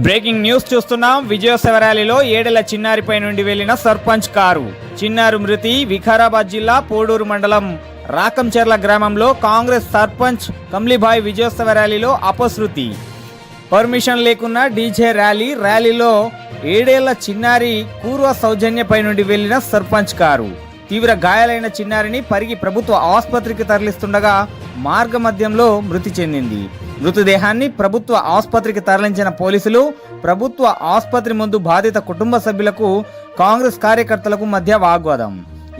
Breaking news చూస్తున్నాం. విజయోత్సవ ర్యాలీలో ఏడెల చిన్నారిపై నుండి వెళ్లిన సర్పంచ్ కారు. చిన్నారు మృతి వికారాబాద్ జిల్లా పోడూరు మండలం రాకంచెర్ల గ్రామంలో కాంగ్రెస్ సర్పంచ్ కమ్లీభాయ్ విజయోత్సవ ర్యాలీలో అపశృతి. పర్మిషన్ లేకున్నా డీజే ర్యాలీలో ఏడేళ్ల చిన్నారి పూర్వ సౌజన్యపై నుండి వెళ్లిన సర్పంచ్ కారు. తీవ్ర గాయాలైన చిన్నారిని పరిగి ప్రభుత్వ ఆసుపత్రికి తరలిస్తుండగా మార్గ మధ్యంలో మృతి చెందింది. మృతదేహాన్ని ప్రభుత్వ ఆసుపత్రికి తరలించిన పోలీసులు ప్రభుత్వ ఆసుపత్రి ముందు బాధిత కుటుంబ సభ్యులకు కాంగ్రెస్ కార్యకర్తలకు మధ్య వాగ్వాదం.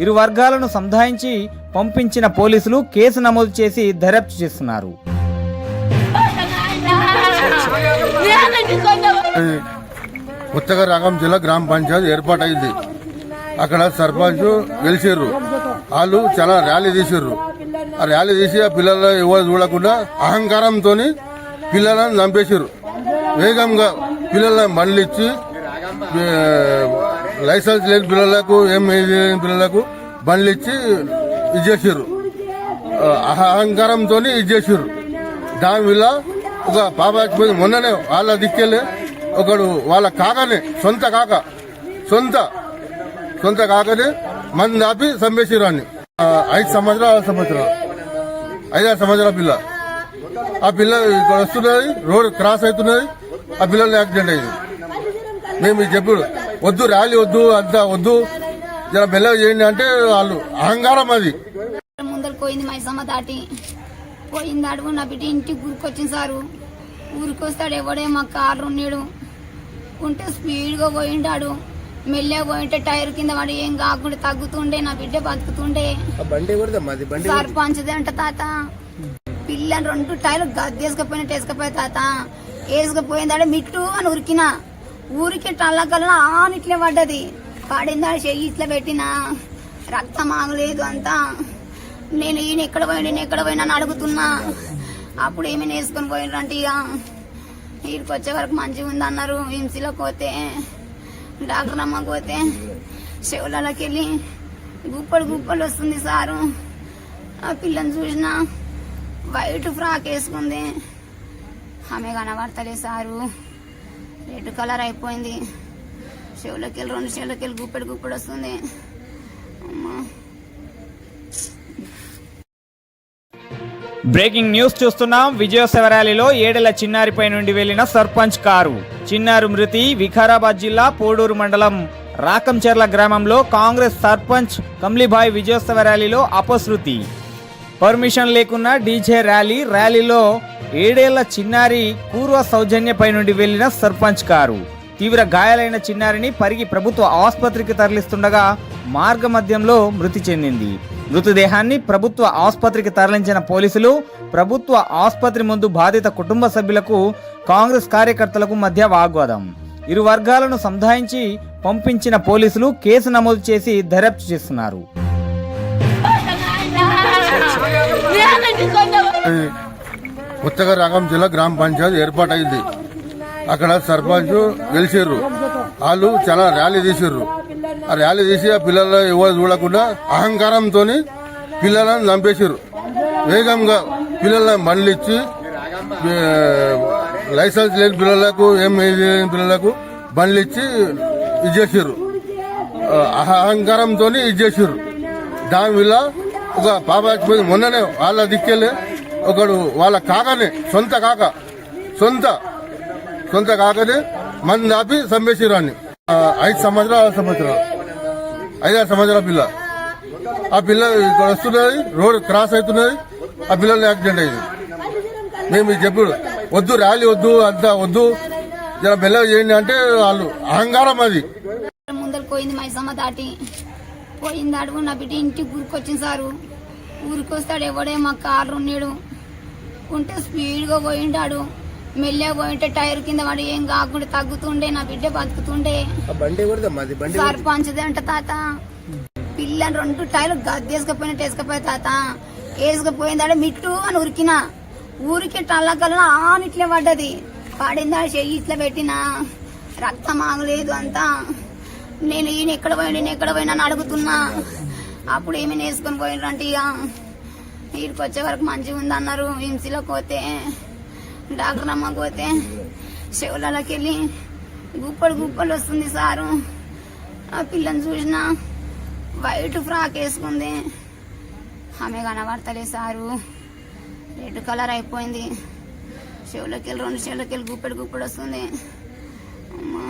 ఇరు వర్గాలను సంధాయించి పంపించిన పోలీసులు కేసు నమోదు చేసి దర్యాప్తు చేస్తున్నారు. కొత్తగా రాగం జిల్లా గ్రామ పంచాయతీ ఏర్పాటైంది. అక్కడ సర్పంచ్ గెలిచారు. వాళ్ళు చాలా ర్యాలీ తీసారు. ఆ ర్యాలీ తీసి ఆ పిల్లలు ఎవరు చూడకుండా అహంకారంతో పిల్లలను చంపేశారు. వేగంగా పిల్లలను బండ్లిచ్చి లైసెన్స్ లేని పిల్లలకు లేని పిల్లలకు బండ్లిచ్చి ఇచ్చేసారు. అహంకారంతో ఇచ్చేసారు. దానివల్ల ఒక పాప మొన్ననే వాళ్ళ దిక్కెళ్ళి ఒకడు వాళ్ళ కాకనే సొంత కాకనే మంది ఆపి చంపేసారు. అని 5 సంవత్సరాల 5-6 సంవత్సరాల పిల్ల. ఆ పిల్ల ఇక్కడ వస్తున్నది, రోడ్ క్రాస్ అవుతున్నది, ఆ పిల్లలు యాక్సిడెంట్ అయింది. మేము చెప్పుడు వద్దు, ర్యాలీ వద్దు, అంతా వద్దు, జర మెల్లగా చేయండి అంటే వాళ్ళు అహంకారం. అది ముందర పోయింది మైసమ్మ దాటి పోయింది. అడుగు నా బిడ్డ ఇంటికి ఊరికొచ్చింది సారు. ఊరికొస్తాడు ఎవడే మా కారు ఉన్నాడు ఉంటే స్పీడ్గా పోయిండాడు. మెల్లగా పోయింటే టైర్ కింద వాడు ఏం కాకుండా తగ్గుతుండే, నా బిడ్డ బతుకుతుండే. సర్పంచ్దే అంట తాత. పిల్లని 2 టైర్లు గద్దేసుకపోయినట్టు వేసుకపోయా తాత. వేసుకపోయిందాడే మిట్టు అని ఉరికిన ఊరికి టల్లగల ఆనిట్లే పడ్డది. పడిందా చెయ్యి ఇట్లా పెట్టినా రక్తం ఆగలేదు అంతా. నేను ఈయన ఎక్కడ పోయినా అని అడుగుతున్నా. అప్పుడు ఏమైనా వేసుకొని పోయినంటే ఇక వీడికి వచ్చే వరకు మంచిగా ఉంది అన్నారు. హింసలోకి పోతే డాక్టర్ అమ్మకి పోతే చెవులకి వెళ్ళి గుప్పలు వస్తుంది సారు. ఆ పిల్లని చూసిన వైట్ ఫ్రాక్ వేసుకుంది, ఆమె కనబడతలే సారు. రెడ్ కలర్ అయిపోయింది. చెవులకి వెళ్ళి 2 చెవులకి వెళ్ళి గుప్పడు వస్తుంది. అమ్మా బ్రేకింగ్ న్యూస్ చూస్తున్నాం. విజయోత్సవ ర్యాలీలో ఏడెల చిన్నారిపై నుండి వెళ్లిన సర్పంచ్ కారు. చిన్నారు మృతి వికారాబాద్ జిల్లా పోడూరు మండలం రాకంచెర్ల గ్రామంలో కాంగ్రెస్ సర్పంచ్ కమ్లీభాయ్ విజయోత్సవ ర్యాలీలో అపశృతి. పర్మిషన్ లేకున్నా డీజే ర్యాలీలో ఏడేళ్ల చిన్నారి పూర్వ సౌజన్యపై నుండి వెళ్లిన సర్పంచ్ కారు. తీవ్ర గాయాలైన చిన్నారిని పరిగి ప్రభుత్వ ఆసుపత్రికి తరలిస్తుండగా మార్గ మధ్యంలో మృతి చెందింది. మృతదేహాన్ని ప్రభుత్వ ఆసుపత్రికి తరలించిన పోలీసులు ప్రభుత్వ ఆసుపత్రి ముందు బాధిత కుటుంబ సభ్యులకు కాంగ్రెస్ కార్యకర్తలకు మధ్య వాగ్వాదం. ఇరు వర్గాలను సంధాయించి పంపించిన పోలీసులు కేసు నమోదు చేసి దర్యాప్తు చేస్తున్నారు. కొత్తగా రాగం జిల్లా గ్రామ పంచాయతీ ఏర్పాటైంది. అక్కడ సర్పంచ్ గెలిచారు. వాళ్ళు చాలా ర్యాలీ తీసారు. ఆ ర్యాలీ తీసి ఆ పిల్లలు ఎవరు చూడకుండా అహంకారంతో పిల్లలను చంపేశారు. వేగంగా పిల్లలను బండ్లిచ్చి లైసెన్స్ లేని పిల్లలకు లేని పిల్లలకు బండ్లిచ్చి ఇచ్చేసారు. అహంకారంతో ఇచ్చేసారు. దానివల్ల ఒక పాప మొన్ననే వాళ్ళ దిక్కెళ్ళి ఒకడు వాళ్ళ కాకనే సొంత కాకనే మంది ఆపి చంపేసారు. అని 5 సంవత్సరాల 5-6 సంవత్సరాల పిల్ల. ఆ పిల్ల ఇక్కడ వస్తున్నది, రోడ్ క్రాస్ అవుతున్నది, ఆ పిల్లలు యాక్సిడెంట్ అయింది. మేము చెప్పుడు వద్దు, ర్యాలీ వద్దు, అంతా వద్దు, జర మెల్లగా చేయండి అంటే వాళ్ళు అహంకారం. అది ముందర పోయింది మైసమ్మ దాటి పోయింది. అడుగు నా బిడ్డ ఇంటికి ఊరికొచ్చింది సారు. ఊరికొస్తాడు ఎవడే మా కారు ఉన్నాడు ఉంటే స్పీడ్గా పోయిండాడు. మెల్లగా పోయింటే టైర్ కింద వాడు ఏం కాకుండా తగ్గుతుండే, నా బిడ్డ బతుకుతుండే. సర్పంచ్దే అంట తాత. పిల్లని 2 టైర్లు గద్దేసుకపోయినట్టు వేసుకపోయా తాత. వేసుకపోయిందాడే మిట్టు అని ఉరికిన ఊరికి టల్లగల ఆనిట్లే పడ్డది. పడిందా చెయ్యి ఇట్లా పెట్టినా రక్తం ఆగలేదు అంతా. నేను ఈయన ఎక్కడ పోయినా అని అడుగుతున్నా. అప్పుడు ఏమైనా వేసుకొని పోయినంటే ఇక వీడికి వచ్చే వరకు మంచిగా ఉంది అన్నారు. హింసలోకి పోతే డాక్టర్ అమ్మకి పోతే చెవులకి వెళ్ళి గుప్పలు వస్తుంది సారు. ఆ పిల్లని చూసిన వైట్ ఫ్రాక్ వేసుకుంది, ఆమె కనబడతలే సారు, రెడ్ కలర్ అయిపోయింది. చెవులకి వెళ్ళి 2 చెవులకి వెళ్ళి గుప్పెడు వస్తుంది. అమ్మా